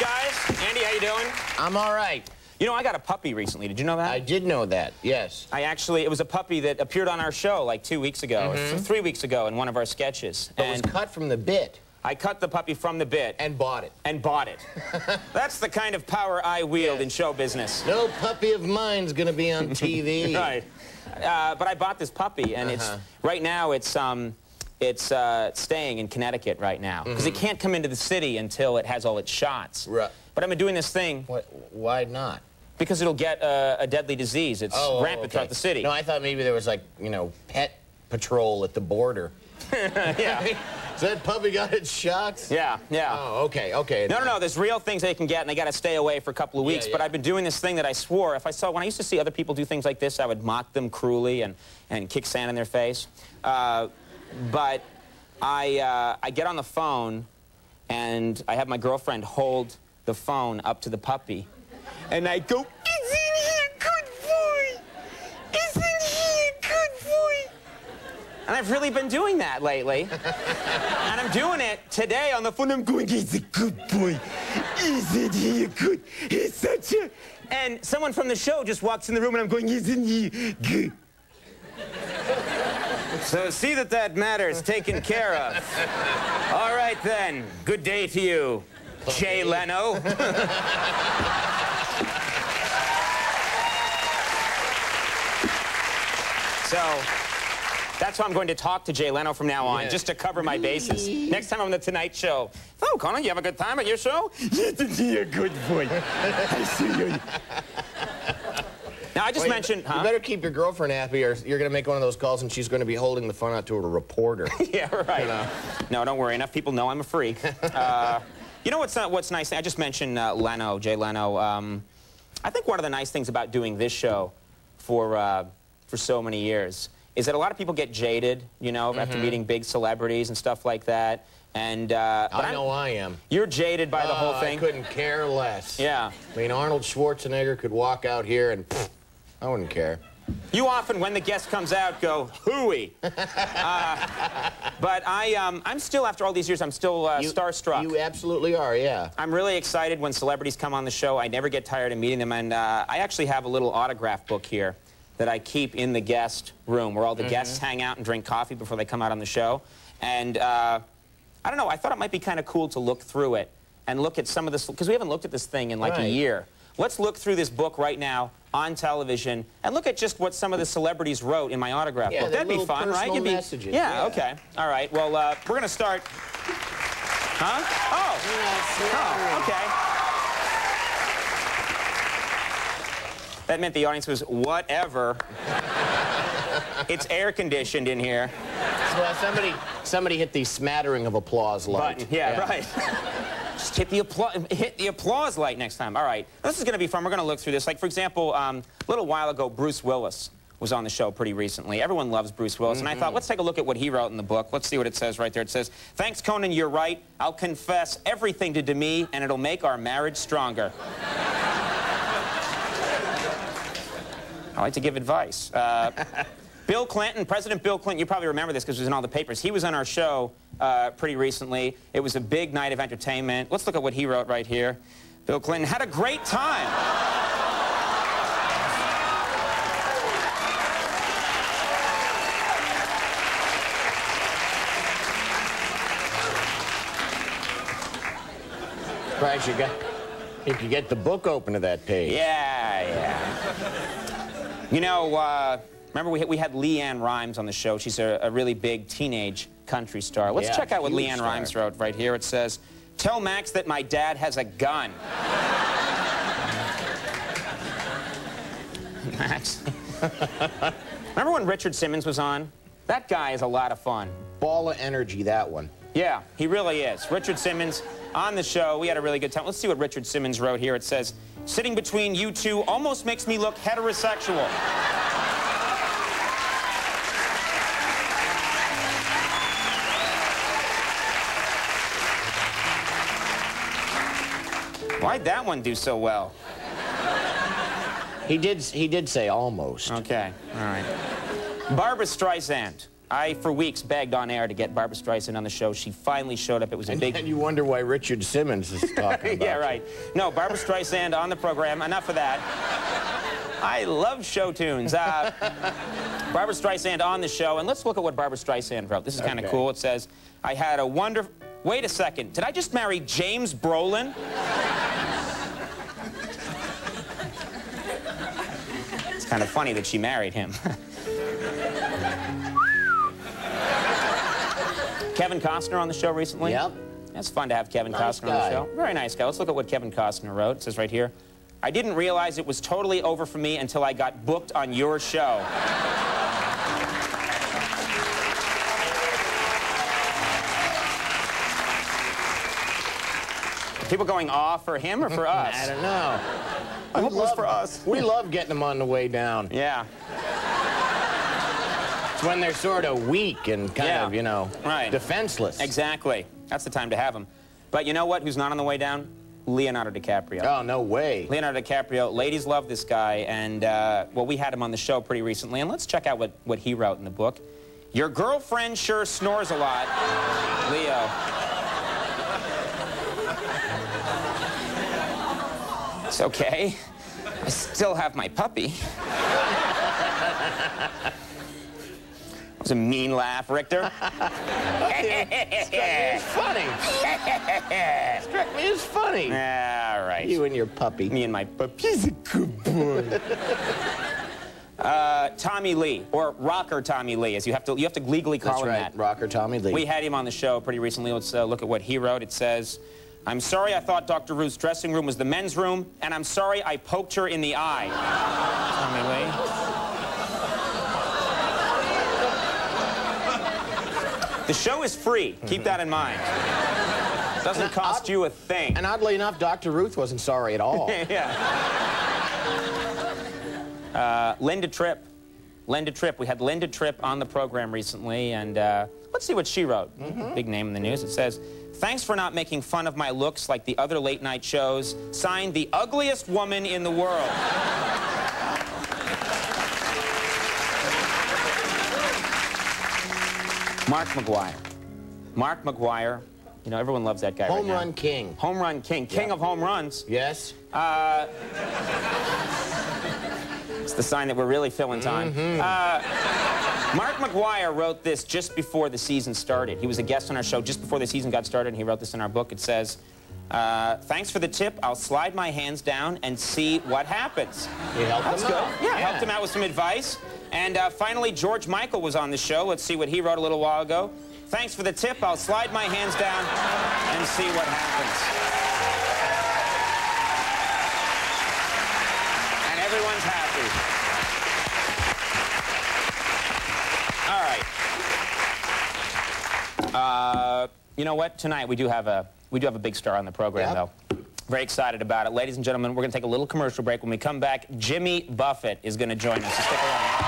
guys. Andy, how you doing? I'm all right. You know, I got a puppy recently. Did you know that? I did know that, yes. It was a puppy that appeared on our show like 2 weeks ago, or 3 weeks ago in one of our sketches. It was cut from the bit. I cut the puppy from the bit. And bought it. And bought it. That's the kind of power I wield in show business. No puppy of mine's gonna be on TV. Right. But I bought this puppy, and right now it's staying in Connecticut right now. Because it can't come into the city until it has all its shots. Right. But I've been doing this thing. Why not? Because it'll get a deadly disease. It's rampant throughout the city. No, I thought maybe there was, like, you know, pet patrol at the border. Yeah. So that puppy got its shots? Yeah, yeah. Oh, okay, okay. No, there's real things they can get, and they got to stay away for a couple of weeks. But I've been doing this thing that I swore, when I used to see other people do things like this, I would mock them cruelly and kick sand in their face. But I get on the phone, and I have my girlfriend hold the phone up to the puppy, and I go, "Isn't he a good boy? Isn't he a good boy?" And I've really been doing that lately. And I'm doing it today on the phone. I'm going, "He's a good boy. Isn't he a good? He's such a..." And someone from the show just walks in the room, and I'm going, "Isn't he good?" So see that matter is taken care of. All right, then. Good day to you, Jay Leno. So that's how I'm going to talk to Jay Leno from now on, just to cover my bases. Next time I'm on The Tonight Show. "Oh, Conan, you have a good time at your show?" "Isn't he a good boy? I see you." Now, I just mentioned... You better keep your girlfriend happy, or you're going to make one of those calls and she's going to be holding the phone out to a reporter. Yeah, right. You know? No, don't worry. Enough people know I'm a freak. You know what's nice? I just mentioned Leno, Jay Leno. I think one of the nice things about doing this show for so many years is that a lot of people get jaded, you know, after meeting big celebrities and stuff like that. And I know I am. You're jaded by the whole thing. I couldn't care less. Yeah. I mean, Arnold Schwarzenegger could walk out here and I wouldn't care. You often, when the guest comes out, go, "Hooey." But I'm still, after all these years, I'm still starstruck. You absolutely are, yeah. I'm really excited when celebrities come on the show. I never get tired of meeting them, and I actually have a little autograph book here that I keep in the guest room where all the guests hang out and drink coffee before they come out on the show. And I don't know, I thought it might be kind of cool to look through it and look at some of this, because we haven't looked at this thing in like a year. Let's look through this book right now on television and look at just what some of the celebrities wrote in my autograph book. That'd be fun, right? Messages. Yeah, okay. All right. Well, we're going to start... Huh? Oh, okay. That meant the audience was whatever. It's air-conditioned in here. Well, somebody hit the smattering of applause light. Button. Yeah, right. Just hit the applause light next time. All right. This is going to be fun. We're going to look through this. Like, for example, a little while ago, Bruce Willis was on the show pretty recently. Everyone loves Bruce Willis. And I thought, let's take a look at what he wrote in the book. Let's see what it says right there. It says, "Thanks, Conan, you're right. I'll confess everything to me, and it'll make our marriage stronger." I like to give advice. Bill Clinton, President Bill Clinton, you probably remember this because it was in all the papers. He was on our show pretty recently. It was a big night of entertainment. Let's look at what he wrote right here. Bill Clinton had a great time. Surprised you could get the book open to that page. Yeah. You know, remember we had Leanne Rimes on the show. She's a really big teenage country star. Let's check out what Leanne Rimes wrote right here. It says, "Tell Max that my dad has a gun." Max. Remember when Richard Simmons was on? That guy is a lot of fun. Ball of energy, that one. Yeah, he really is. Richard Simmons on the show. We had a really good time. Let's see what Richard Simmons wrote here. It says, "Sitting between you two almost makes me look heterosexual." Why'd that one do so well? He did say almost. Okay, all right. Barbra Streisand I, for weeks, begged on air to get Barbra Streisand on the show. She finally showed up. It was a big... And you wonder why Richard Simmons is talking about Yeah, right. No, Barbra Streisand on the program. Enough of that. I love show tunes. Barbra Streisand on the show. And let's look at what Barbra Streisand wrote. This is kind of cool. It says, I had a wonderful... Wait a second. Did I just marry James Brolin? It's kind of funny that she married him. Kevin Costner on the show recently. Yep. It's fun to have Kevin Costner on the show. Very nice guy. Let's look at what Kevin Costner wrote. It says right here, I didn't realize it was totally over for me until I got booked on your show. People going off for him or for us? I don't know. I hope it was for us. We love getting them on the way down. Yeah. It's when they're sort of weak and kind of, you know, defenseless. Exactly. That's the time to have them. But you know what? Who's not on the way down? Leonardo DiCaprio. Oh, no way. Leonardo DiCaprio. Ladies love this guy. And, well, we had him on the show pretty recently. And let's check out what he wrote in the book. Your girlfriend sure snores a lot, Leo. It's okay. I still have my puppy. That was a mean laugh, Richter. It's funny. Struck me as funny. All right. You and your puppy. Me and my puppy. He's a good boy. Tommy Lee, or Rocker Tommy Lee, as you have to legally call him that. That's right, Rocker Tommy Lee. We had him on the show pretty recently. Let's look at what he wrote. It says, I'm sorry I thought Dr. Ruth's dressing room was the men's room, and I'm sorry I poked her in the eye. Tommy Lee. The show is free. Keep that in mind. Doesn't cost you a thing. And oddly enough, Dr. Ruth wasn't sorry at all. Yeah. Linda Tripp. Linda Tripp. We had Linda Tripp on the program recently, and let's see what she wrote. Big name in the news. It says, thanks for not making fun of my looks like the other late-night shows. Signed, the ugliest woman in the world. Mark McGuire. Mark McGuire. You know, everyone loves that guy right now. Home run king. Home run king. King of home runs. Yes. It's the sign that we're really filling time. Mark McGuire wrote this just before the season started. He was a guest on our show just before the season got started, and he wrote this in our book. It says, thanks for the tip. I'll slide my hands down and see what happens. You helped him out. Yeah, helped him out with some advice. And finally, George Michael was on the show. Let's see what he wrote a little while ago. Thanks for the tip. I'll slide my hands down and see what happens. And everyone's happy. All right. You know what? Tonight we do have a big star on the program, though. Very excited about it. Ladies and gentlemen, we're going to take a little commercial break. When we come back, Jimmy Buffett is going to join us. So stick around.